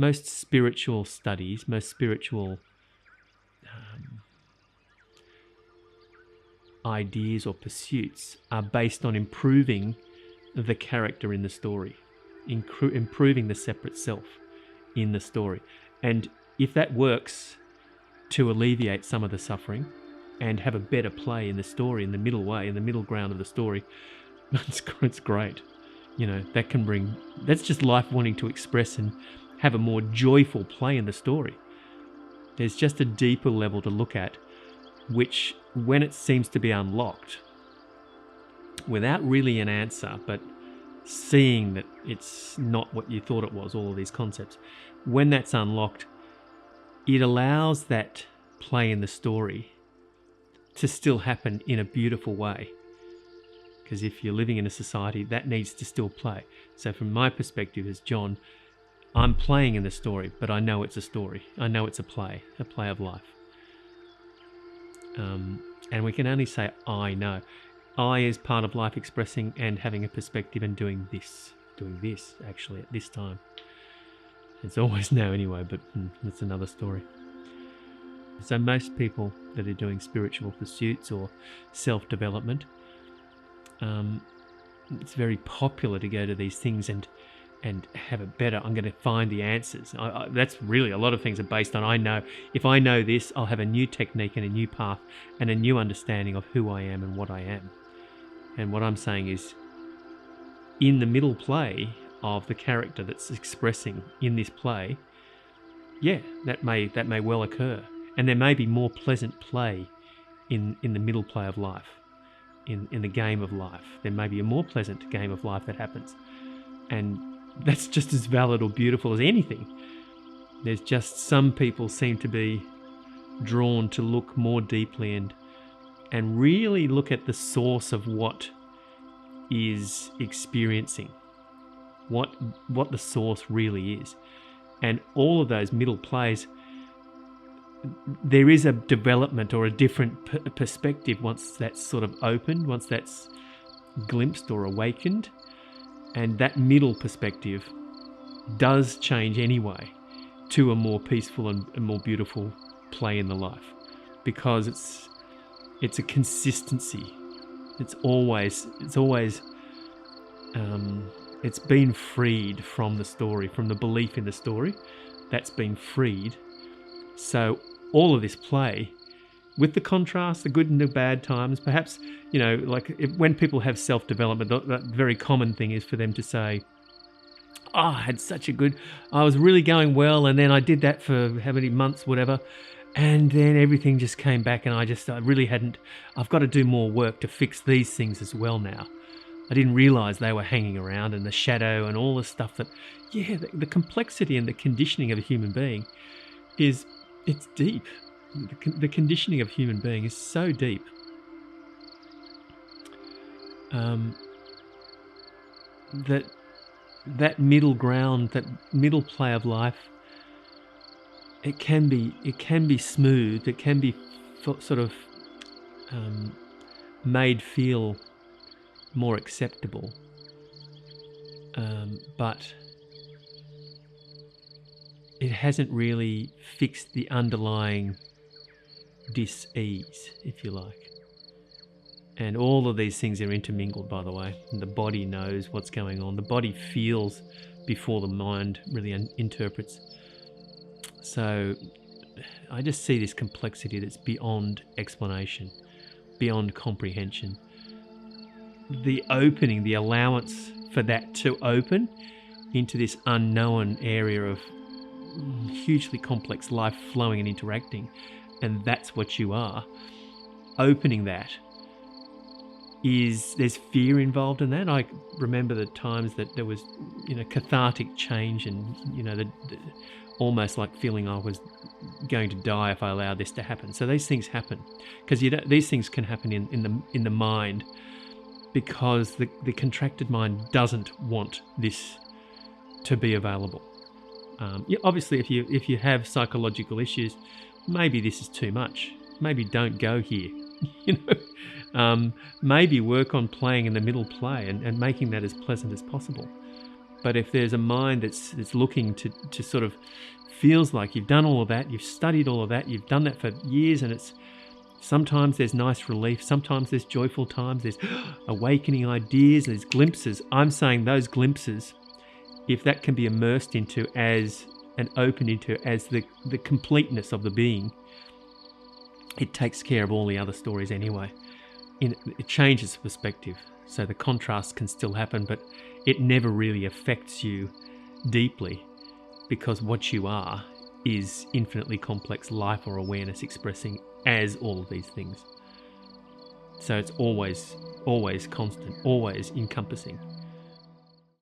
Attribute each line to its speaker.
Speaker 1: most spiritual studies, most spiritual ideas or pursuits are based on improving the character in the story, improving the separate self in the story. And if that works to alleviate some of the suffering and have a better play in the story, in the middle way, in the middle ground of the story, it's great. You know, that's just life wanting to express and have a more joyful play in the story. There's just a deeper level to look at, which, when it seems to be unlocked, without really an answer, but seeing that it's not what you thought it was, all of these concepts, when that's unlocked, it allows that play in the story to still happen in a beautiful way. Because if you're living in a society, that needs to still play. So from my perspective as John, I'm playing in the story, but I know it's a story. I know it's a play of life. And we can only say, I know. I is part of life expressing and having a perspective and doing this actually at this time. It's always now anyway, but that's another story. So most people that are doing spiritual pursuits or self-development, it's very popular to go to these things and have it better. I'm going to find the answers. That's really, a lot of things are based on, I know, if I know this, I'll have a new technique and a new path and a new understanding of who I am and what I am. And what I'm saying is, in the middle play of the character that's expressing in this play, yeah, that may well occur. And there may be more pleasant play in the middle play of life, in the game of life. There may be a more pleasant game of life that happens. And that's just as valid or beautiful as anything. There's just some people seem to be drawn to look more deeply and really look at the source of what is experiencing, what the source really is. And all of those middle plays, there is a development or a different perspective once that's sort of opened, once that's glimpsed or awakened. And that middle perspective does change anyway to a more peaceful and more beautiful play in the life, because it's a consistency. It's been freed from the story, from the belief in the story. That's been freed. So all of this play, with the contrast, the good and the bad times, perhaps, when people have self-development, that very common thing is for them to say, I was really going well, and then I did that for how many months, whatever, and then everything just came back, and I've got to do more work to fix these things as well now. I didn't realize they were hanging around, and the shadow and all the stuff the complexity and the conditioning of a human being it's deep. The conditioning of a human being is so deep. That middle ground, that middle play of life, it can be smooth. It can be sort of made feel more acceptable, but it hasn't really fixed the underlying dis-ease, if you like. And all of these things are intermingled, by the way. And the body knows what's going on. The body feels before the mind really interprets. So I just see this complexity that's beyond explanation, beyond comprehension. The opening, the allowance for that to open into this unknown area of hugely complex life flowing and interacting, and that's what you are. Opening that there's fear involved in that. I remember the times that there was, cathartic change, and almost like feeling I was going to die if I allowed this to happen. So these things happen because these things can happen in the mind, because the contracted mind doesn't want this to be available. Obviously, if you have psychological issues, maybe this is too much. Maybe don't go here. Maybe work on playing in the middle play and making that as pleasant as possible. But if there's a mind that's looking to sort of, feels like you've done all of that, you've studied all of that, you've done that for years, and it's sometimes there's nice relief, sometimes there's joyful times, there's awakening ideas, there's glimpses. I'm saying those glimpses, if that can be immersed into as and opened into as the completeness of the being, it takes care of all the other stories anyway. It changes perspective. So the contrast can still happen, but it never really affects you deeply, because what you are is infinitely complex life or awareness expressing as all of these things. So it's always constant, always encompassing.